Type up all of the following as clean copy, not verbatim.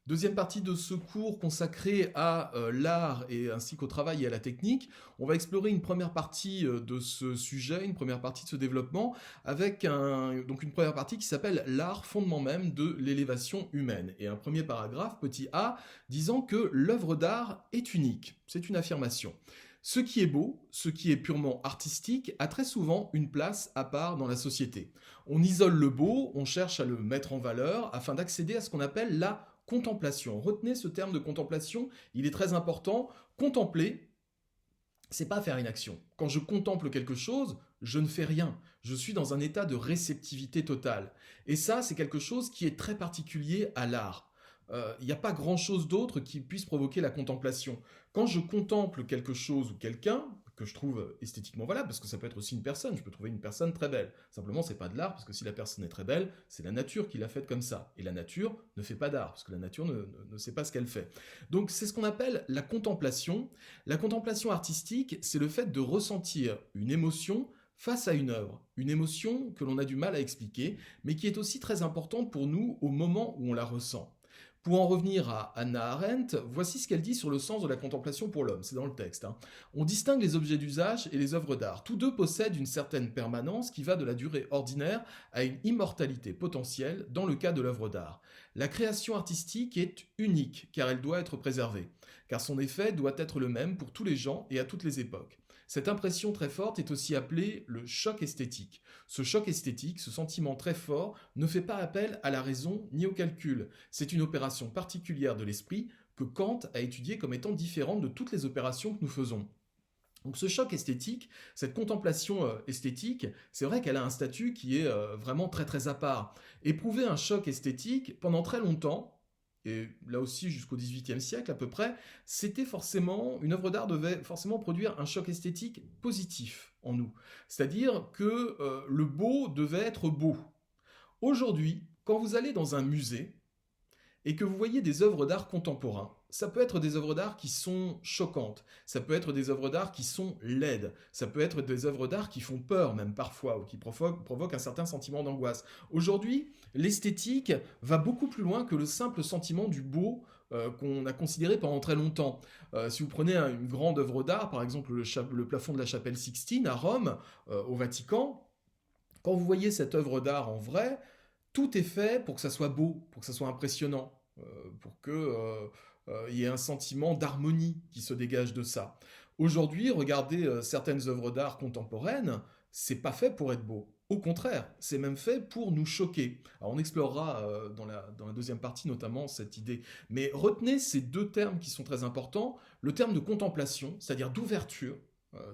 Deuxième partie de ce cours consacré à l'art et ainsi qu'au travail et à la technique. On va explorer une première partie de ce sujet, une première partie de ce développement, avec donc une première partie qui s'appelle l'art, fondement même de l'élévation humaine. Et un premier paragraphe, petit a, disant que l'œuvre d'art est unique. C'est une affirmation. Ce qui est beau, ce qui est purement artistique, a très souvent une place à part dans la société. On isole le beau, on cherche à le mettre en valeur afin d'accéder à ce qu'on appelle la contemplation. Retenez ce terme de contemplation, il est très important. Contempler, c'est pas faire une action. Quand je contemple quelque chose, je ne fais rien. Je suis dans un état de réceptivité totale. Et ça, c'est quelque chose qui est très particulier à l'art. Il n'y a pas grand-chose d'autre qui puisse provoquer la contemplation. Quand je contemple quelque chose ou quelqu'un, que je trouve esthétiquement valable, parce que ça peut être aussi une personne, je peux trouver une personne très belle. Simplement, c'est pas de l'art, parce que si la personne est très belle, c'est la nature qui l'a faite comme ça. Et la nature ne fait pas d'art, parce que la nature ne sait pas ce qu'elle fait. Donc c'est ce qu'on appelle la contemplation. La contemplation artistique, c'est le fait de ressentir une émotion face à une œuvre, une émotion que l'on a du mal à expliquer, mais qui est aussi très importante pour nous au moment où on la ressent. Pour en revenir à Hannah Arendt, voici ce qu'elle dit sur le sens de la contemplation pour l'homme, c'est dans le texte. On distingue les objets d'usage et les œuvres d'art. Tous deux possèdent une certaine permanence qui va de la durée ordinaire à une immortalité potentielle dans le cas de l'œuvre d'art. La création artistique est unique car elle doit être préservée, car son effet doit être le même pour tous les gens et à toutes les époques. Cette impression très forte est aussi appelée le choc esthétique. Ce choc esthétique, ce sentiment très fort, ne fait pas appel à la raison ni au calcul. C'est une opération particulière de l'esprit que Kant a étudiée comme étant différente de toutes les opérations que nous faisons. Donc ce choc esthétique, cette contemplation esthétique, c'est vrai qu'elle a un statut qui est vraiment très très à part. Éprouver un choc esthétique pendant très longtemps, et là aussi jusqu'au XVIIIe siècle à peu près, c'était forcément, une œuvre d'art devait forcément produire un choc esthétique positif en nous. C'est-à-dire que le beau devait être beau. Aujourd'hui, quand vous allez dans un musée, et que vous voyez des œuvres d'art contemporains, ça peut être des œuvres d'art qui sont choquantes, ça peut être des œuvres d'art qui sont laides, ça peut être des œuvres d'art qui font peur même parfois, ou qui provoquent un certain sentiment d'angoisse. Aujourd'hui, l'esthétique va beaucoup plus loin que le simple sentiment du beau qu'on a considéré pendant très longtemps. Si vous prenez une grande œuvre d'art, par exemple le plafond de la chapelle Sixtine à Rome, au Vatican, quand vous voyez cette œuvre d'art en vrai, tout est fait pour que ça soit beau, pour que ça soit impressionnant, pour que il y ait un sentiment d'harmonie qui se dégage de ça. Aujourd'hui, regardez certaines œuvres d'art contemporaines, c'est pas fait pour être beau. Au contraire, c'est même fait pour nous choquer. Alors on explorera dans la deuxième partie notamment cette idée. Mais retenez ces deux termes qui sont très importants. Le terme de contemplation, c'est-à-dire d'ouverture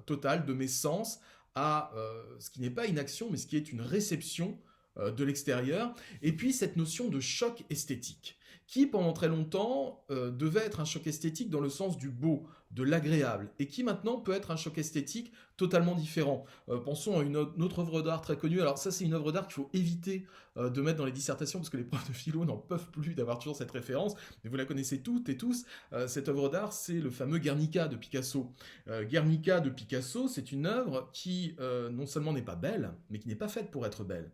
totale de mes sens à ce qui n'est pas une action, mais ce qui est une réception de l'extérieur, et puis cette notion de choc esthétique, qui pendant très longtemps devait être un choc esthétique dans le sens du beau, de l'agréable, et qui maintenant peut être un choc esthétique totalement différent. Pensons à une autre œuvre d'art très connue, alors ça c'est une œuvre d'art qu'il faut éviter de mettre dans les dissertations, parce que les profs de philo n'en peuvent plus d'avoir toujours cette référence, mais vous la connaissez toutes et tous, cette œuvre d'art c'est le fameux Guernica de Picasso. Guernica de Picasso, c'est une œuvre qui non seulement n'est pas belle, mais qui n'est pas faite pour être belle.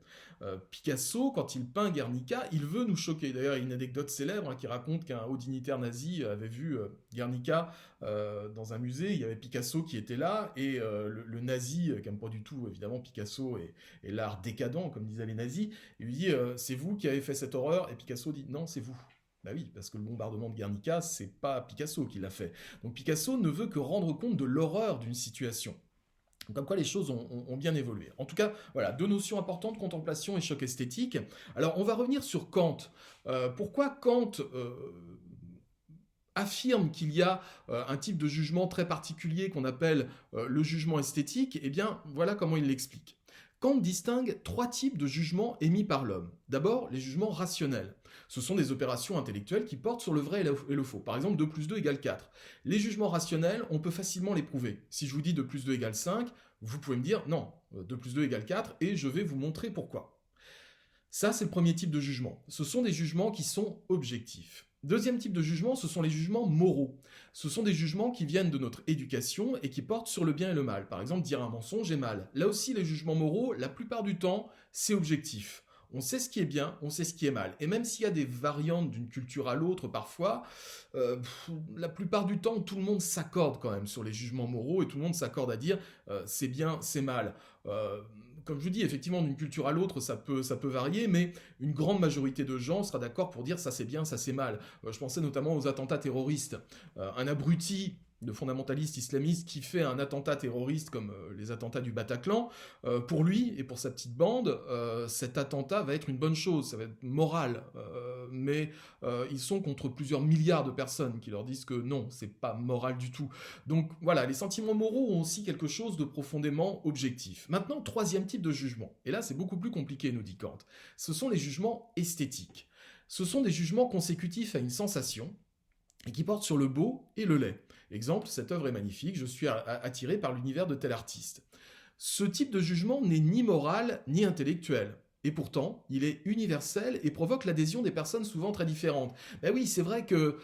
Picasso, quand il peint Guernica, il veut nous choquer. D'ailleurs, il y a une anecdote célèbre qui raconte qu'un haut dignitaire nazi avait vu Guernica dans un musée. Il y avait Picasso qui était là, et le nazi, qui n'aime pas du tout, évidemment, Picasso et l'art décadent, comme disaient les nazis, il lui dit c'est vous qui avez fait cette horreur, et Picasso dit non, c'est vous. Bah oui, parce que le bombardement de Guernica, c'est pas Picasso qui l'a fait. Donc Picasso ne veut que rendre compte de l'horreur d'une situation. Comme quoi les choses ont bien évolué. En tout cas, voilà, deux notions importantes, contemplation et choc esthétique. Alors, on va revenir sur Kant. Pourquoi Kant affirme qu'il y a un type de jugement très particulier qu'on appelle le jugement esthétique? Eh bien, voilà comment il l'explique. Kant distingue trois types de jugements émis par l'homme. D'abord, les jugements rationnels. Ce sont des opérations intellectuelles qui portent sur le vrai et le faux. Par exemple, 2 plus 2 égale 4. Les jugements rationnels, on peut facilement les prouver. Si je vous dis 2 plus 2 égale 5, vous pouvez me dire non, 2 plus 2 égale 4, et je vais vous montrer pourquoi. Ça, c'est le premier type de jugement. Ce sont des jugements qui sont objectifs. Deuxième type de jugement, ce sont les jugements moraux. Ce sont des jugements qui viennent de notre éducation et qui portent sur le bien et le mal. Par exemple, dire un mensonge est mal. Là aussi, les jugements moraux, la plupart du temps, c'est objectif. On sait ce qui est bien, on sait ce qui est mal. Et même s'il y a des variantes d'une culture à l'autre parfois, la plupart du temps, tout le monde s'accorde quand même sur les jugements moraux et tout le monde s'accorde à dire c'est bien, c'est mal. Euh, Comme je vous dis, effectivement, d'une culture à l'autre, ça peut varier, mais une grande majorité de gens sera d'accord pour dire ça c'est bien, ça c'est mal. Je pensais notamment aux attentats terroristes. Un abruti de fondamentalistes islamistes qui fait un attentat terroriste comme les attentats du Bataclan, pour lui et pour sa petite bande, cet attentat va être une bonne chose, ça va être moral, mais ils sont contre plusieurs milliards de personnes qui leur disent que non, c'est pas moral du tout. Donc voilà, les sentiments moraux ont aussi quelque chose de profondément objectif. Maintenant, troisième type de jugement, et là c'est beaucoup plus compliqué, nous dit Kant, ce sont les jugements esthétiques. Ce sont des jugements consécutifs à une sensation, et qui portent sur le beau et le laid. Exemple, cette œuvre est magnifique, je suis attiré par l'univers de tel artiste. Ce type de jugement n'est ni moral ni intellectuel. Et pourtant, il est universel et provoque l'adhésion des personnes souvent très différentes. Ben oui, c'est vrai que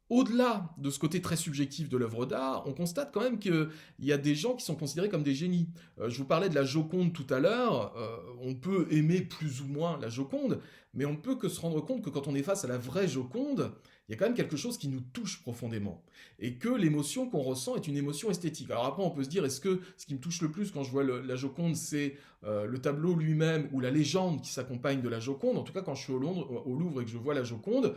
au-delà de ce côté très subjectif de l'œuvre d'art, on constate quand même qu'il y a des gens qui sont considérés comme des génies. Je vous parlais de la Joconde tout à l'heure, on peut aimer plus ou moins la Joconde, mais on ne peut que se rendre compte que quand on est face à la vraie Joconde, il y a quand même quelque chose qui nous touche profondément. Et que l'émotion qu'on ressent est une émotion esthétique. Alors après, on peut se dire, est-ce que ce qui me touche le plus quand je vois la Joconde, c'est le tableau lui-même ou la légende qui s'accompagne de la Joconde? En tout cas, quand je suis au Louvre et que je vois la Joconde,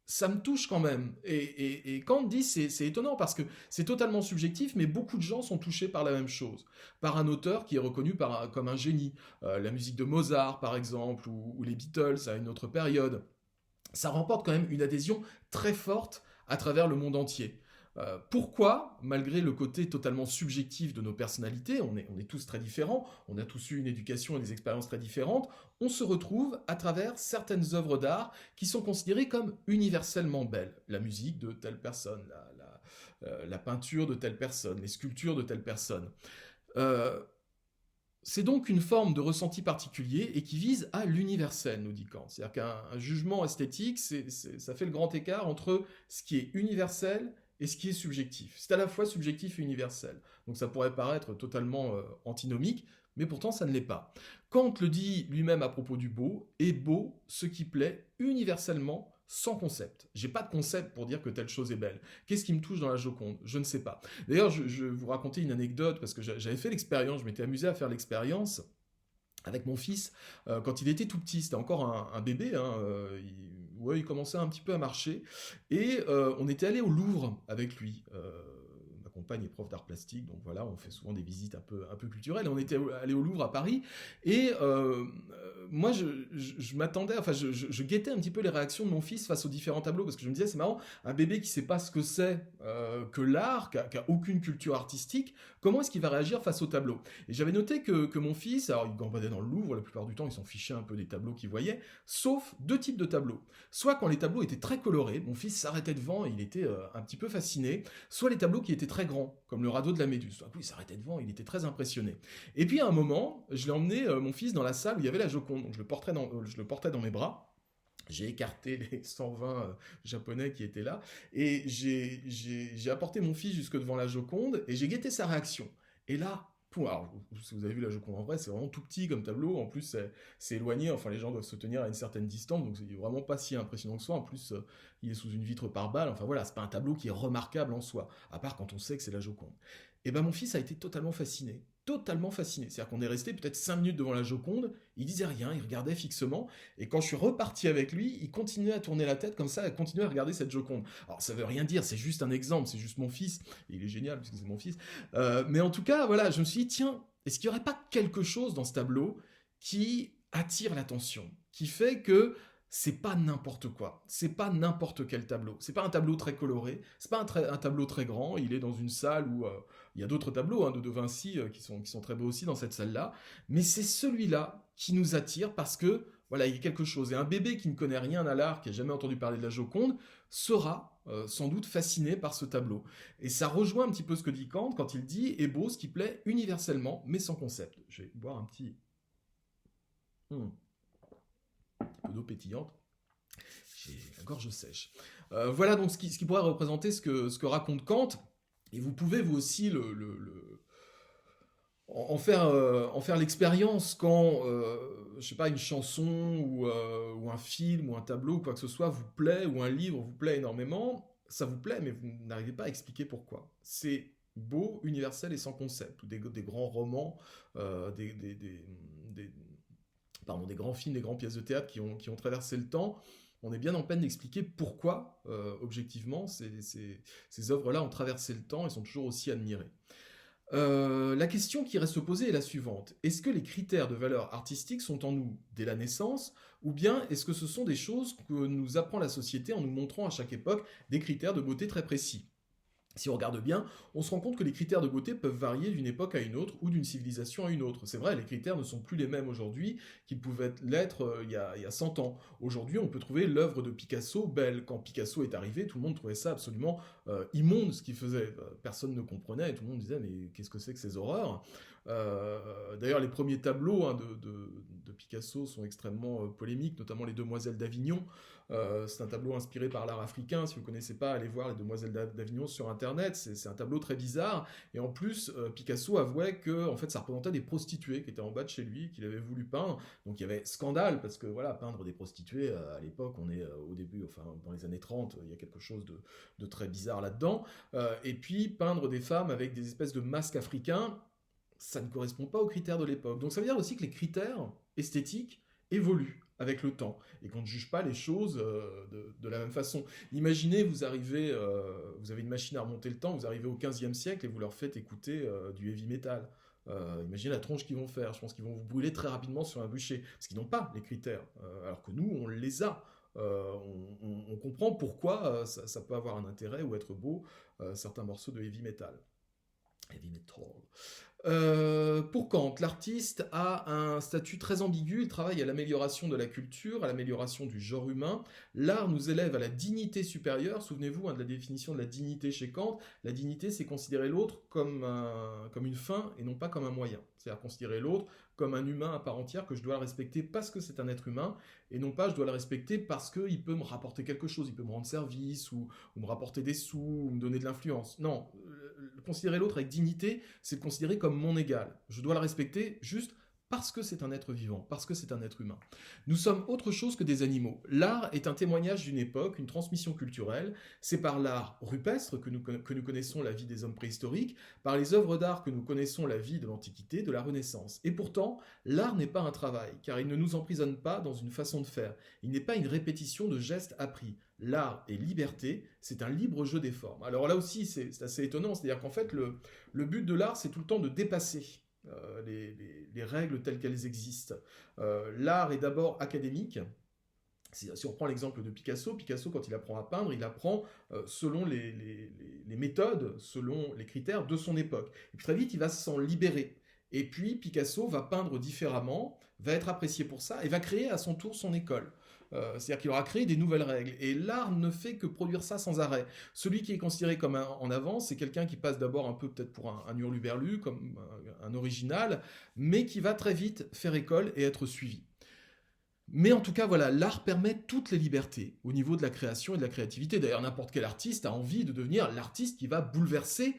ça me touche quand même. Et Kant dit, c'est étonnant parce que c'est totalement subjectif, mais beaucoup de gens sont touchés par la même chose. Par un auteur qui est reconnu comme un génie. La musique de Mozart, par exemple, ou les Beatles à une autre période. Ça remporte quand même une adhésion très forte à travers le monde entier. Pourquoi, malgré le côté totalement subjectif de nos personnalités, on est tous très différents, on a tous eu une éducation et des expériences très différentes, on se retrouve à travers certaines œuvres d'art qui sont considérées comme universellement belles. La musique de telle personne, la peinture de telle personne, les sculptures de telle personne. Euh, c'est donc une forme de ressenti particulier et qui vise à l'universel, nous dit Kant. C'est-à-dire qu'un jugement esthétique, ça fait le grand écart entre ce qui est universel et ce qui est subjectif. C'est à la fois subjectif et universel. Donc ça pourrait paraître totalement antinomique, mais pourtant ça ne l'est pas. Kant le dit lui-même à propos du beau, est beau ce qui plaît universellement sans concept. J'ai pas de concept pour dire que telle chose est belle. Qu'est-ce qui me touche dans la Joconde? Je ne sais pas. D'ailleurs, je vais vous raconter une anecdote parce que j'avais fait l'expérience, je m'étais amusé à faire l'expérience avec mon fils quand il était tout petit. C'était encore un bébé, hein, il commençait un petit peu à marcher. Et on était allé au Louvre avec lui. Ma compagne est prof d'art plastique, donc voilà, on fait souvent des visites un peu culturelles. Et on était allé au Louvre à Paris, et moi, je m'attendais, enfin, je guettais un petit peu les réactions de mon fils face aux différents tableaux, parce que je me disais, c'est marrant, un bébé qui sait pas ce que c'est que l'art, qui a aucune culture artistique, comment est-ce qu'il va réagir face aux tableaux? Et j'avais noté que mon fils, alors il gambadait dans le Louvre, la plupart du temps, il s'en fichait un peu des tableaux qu'il voyait, sauf deux types de tableaux. Soit quand les tableaux étaient très colorés, mon fils s'arrêtait devant et il était un petit peu fasciné, soit les tableaux qui étaient très grands, comme le radeau de la Méduse. Tout à coup, il s'arrêtait devant, il était très impressionné. Et puis à un moment, je l'ai emmené, mon fils, dans la salle où il y avait la Joconde. Donc je le portais dans mes bras. J'ai écarté les 120 japonais qui étaient là, et j'ai apporté mon fils jusque devant la Joconde, et j'ai guetté sa réaction. Et là, alors, si vous avez vu la Joconde en vrai, c'est vraiment tout petit comme tableau, en plus c'est éloigné, enfin les gens doivent se tenir à une certaine distance, donc c'est vraiment pas si impressionnant que ça, en plus il est sous une vitre par balle, enfin voilà, c'est pas un tableau qui est remarquable en soi, à part quand on sait que c'est la Joconde. Et ben mon fils a été totalement fasciné. Totalement fasciné. C'est-à-dire qu'on est resté peut-être 5 minutes devant la Joconde, il disait rien, il regardait fixement, et quand je suis reparti avec lui, il continuait à tourner la tête comme ça, à continuer à regarder cette Joconde. Alors ça veut rien dire, c'est juste un exemple, c'est juste mon fils, et il est génial puisque c'est mon fils, mais en tout cas, voilà, je me suis dit, tiens, est-ce qu'il n'y aurait pas quelque chose dans ce tableau qui attire l'attention, qui fait que c'est pas n'importe quoi, c'est pas n'importe quel tableau, c'est pas un tableau très coloré, c'est pas un tableau très grand, il est dans une salle où il y a d'autres tableaux hein, de Vinci qui sont très beaux aussi dans cette salle-là, mais c'est celui-là qui nous attire parce que voilà, il y a quelque chose. Et un bébé qui ne connaît rien à l'art, qui n'a jamais entendu parler de la Joconde, sera sans doute fasciné par ce tableau. Et ça rejoint un petit peu ce que dit Kant quand il dit « est beau ce qui plaît universellement, mais sans concept ». Je vais boire un petit peu d'eau pétillante. J'ai la gorge sèche. Voilà donc ce qui pourrait représenter ce que raconte Kant. Et vous pouvez vous aussi en faire l'expérience quand, je sais pas, une chanson ou un film ou un tableau ou quoi que ce soit vous plaît, ou un livre vous plaît énormément, ça vous plaît, mais vous n'arrivez pas à expliquer pourquoi. C'est beau, universel et sans concept. Ou des grands romans, des- pardon, des grands films, des grandes pièces de théâtre qui ont traversé le temps. On est bien en peine d'expliquer pourquoi, objectivement, ces œuvres-là ont traversé le temps et sont toujours aussi admirées. La question qui reste posée est la suivante. Est-ce que les critères de valeur artistique sont en nous dès la naissance, ou bien est-ce que ce sont des choses que nous apprend la société en nous montrant à chaque époque des critères de beauté très précis? Si on regarde bien, on se rend compte que les critères de beauté peuvent varier d'une époque à une autre ou d'une civilisation à une autre. C'est vrai, les critères ne sont plus les mêmes aujourd'hui qu'ils pouvaient l'être il y a 100 ans. Aujourd'hui, on peut trouver l'œuvre de Picasso belle. Quand Picasso est arrivé, tout le monde trouvait ça absolument immonde ce qu'il faisait. Personne ne comprenait et tout le monde disait mais qu'est-ce que c'est que ces horreurs? D'ailleurs, les premiers tableaux de Picasso sont extrêmement polémiques, notamment les Demoiselles d'Avignon. C'est un tableau inspiré par l'art africain. Si vous ne connaissez pas, allez voir les Demoiselles d'Avignon sur Internet. C'est un tableau très bizarre. Et en plus, Picasso avouait que en fait, ça représentait des prostituées qui étaient en bas de chez lui, qu'il avait voulu peindre. Donc il y avait scandale, parce que voilà, peindre des prostituées, à l'époque, on est au début, enfin dans les années 30, il y a quelque chose de très bizarre là-dedans. Et puis peindre des femmes avec des espèces de masques africains, ça ne correspond pas aux critères de l'époque. Donc ça veut dire aussi que les critères esthétiques évoluent avec le temps et qu'on ne juge pas les choses de la même façon. Imaginez, vous arrivez, vous avez une machine à remonter le temps, vous arrivez au 15e siècle et vous leur faites écouter du heavy metal. Imaginez la tronche qu'ils vont faire. Je pense qu'ils vont vous brûler très rapidement sur un bûcher parce qu'ils n'ont pas les critères, alors que nous, on les a. On comprend pourquoi ça peut avoir un intérêt ou être beau, certains morceaux de heavy metal. Heavy metal. Pour Kant, l'artiste a un statut très ambigu, il travaille à l'amélioration de la culture, à l'amélioration du genre humain. L'art nous élève à la dignité supérieure. Souvenez-vous de la définition de la dignité chez Kant. La dignité, c'est considérer l'autre comme une fin et non pas comme un moyen. C'est-à-dire considérer l'autre comme un humain à part entière, que je dois le respecter parce que c'est un être humain, et non pas je dois le respecter parce qu'il peut me rapporter quelque chose, il peut me rendre service, ou me rapporter des sous, ou me donner de l'influence. Non, considérer l'autre avec dignité, c'est le considérer comme mon égal. Je dois le respecter juste parce que c'est un être vivant, parce que c'est un être humain. Nous sommes autre chose que des animaux. L'art est un témoignage d'une époque, une transmission culturelle. C'est par l'art rupestre que nous connaissons la vie des hommes préhistoriques, par les œuvres d'art que nous connaissons la vie de l'Antiquité, de la Renaissance. Et pourtant, l'art n'est pas un travail, car il ne nous emprisonne pas dans une façon de faire. Il n'est pas une répétition de gestes appris. L'art est liberté, c'est un libre jeu des formes. Alors là aussi, c'est assez étonnant, c'est-à-dire qu'en fait, le but de l'art, c'est tout le temps de dépasser les règles telles qu'elles existent. L'art est d'abord académique. Si on prend l'exemple de Picasso, quand il apprend à peindre, il apprend selon les méthodes, selon les critères de son époque. Et puis très vite, il va s'en libérer. Et puis Picasso va peindre différemment, va être apprécié pour ça, et va créer à son tour son école. C'est-à-dire qu'il aura créé des nouvelles règles. Et l'art ne fait que produire ça sans arrêt. Celui qui est considéré comme en avance, c'est quelqu'un qui passe d'abord un peu peut-être pour un hurluberlu, comme un original, mais qui va très vite faire école et être suivi. Mais en tout cas, voilà, l'art permet toutes les libertés au niveau de la création et de la créativité. D'ailleurs, n'importe quel artiste a envie de devenir l'artiste qui va bouleverser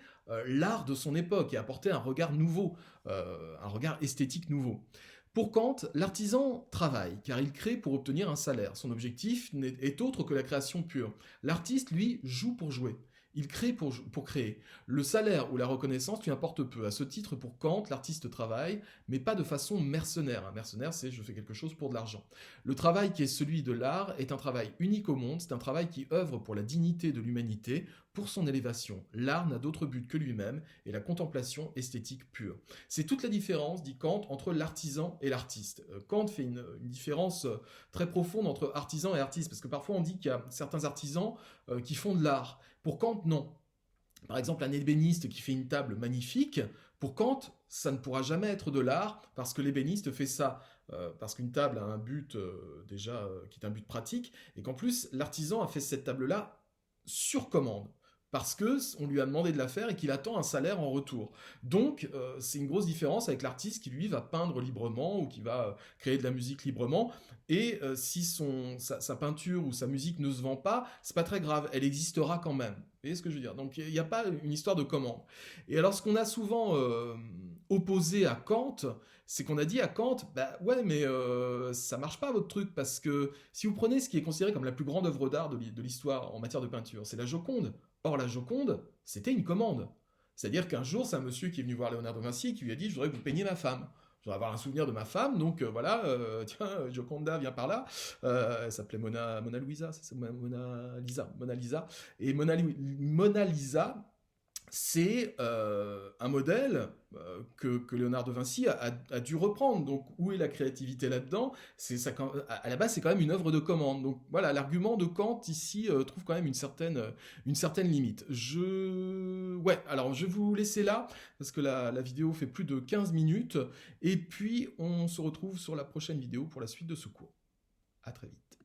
l'art de son époque et apporter un regard nouveau, un regard esthétique nouveau. Pour Kant, l'artisan travaille, car il crée pour obtenir un salaire. Son objectif est autre que la création pure. L'artiste, lui, joue pour jouer. Il crée pour créer. Le salaire ou la reconnaissance lui importe peu. À ce titre, pour Kant, l'artiste travaille, mais pas de façon mercenaire. Un mercenaire, c'est je fais quelque chose pour de l'argent. Le travail qui est celui de l'art est un travail unique au monde, c'est un travail qui œuvre pour la dignité de l'humanité, pour son élévation. L'art n'a d'autre but que lui-même et la contemplation esthétique pure. C'est toute la différence, dit Kant, entre l'artisan et l'artiste. Kant fait une différence très profonde entre artisan et artiste, parce que parfois on dit qu'il y a certains artisans qui font de l'art. Pour Kant, non. Par exemple, un ébéniste qui fait une table magnifique, pour Kant, ça ne pourra jamais être de l'art, parce que l'ébéniste fait ça parce qu'une table a un but déjà qui est un but pratique, et qu'en plus, l'artisan a fait cette table-là sur commande, parce qu'on lui a demandé de la faire et qu'il attend un salaire en retour. Donc, c'est une grosse différence avec l'artiste qui, lui, va peindre librement ou qui va créer de la musique librement. Et si sa peinture ou sa musique ne se vend pas, c'est pas très grave, elle existera quand même. Vous voyez ce que je veux dire? Donc, il n'y a pas une histoire de commande. Et alors, ce qu'on a souvent opposé à Kant, c'est qu'on a dit à Kant, bah ouais, mais ça marche pas votre truc, parce que si vous prenez ce qui est considéré comme la plus grande œuvre d'art de l'histoire en matière de peinture, c'est la Joconde. Or, la Joconde, c'était une commande. C'est-à-dire qu'un jour, c'est un monsieur qui est venu voir Léonard de Vinci et qui lui a dit, je voudrais que vous peigniez ma femme. Je voudrais avoir un souvenir de ma femme, donc voilà, tiens, Joconda, viens par là. Elle s'appelait Mona Luisa, c'est Mona Lisa. Et Mona Lisa, c'est un modèle que Léonard de Vinci a dû reprendre. Donc, où est la créativité là-dedans? À la base, c'est quand même une œuvre de commande. Donc, voilà, l'argument de Kant, ici, trouve quand même une certaine limite. Ouais, alors, je vais vous laisser là, parce que la vidéo fait plus de 15 minutes. Et puis, on se retrouve sur la prochaine vidéo pour la suite de ce cours. À très vite.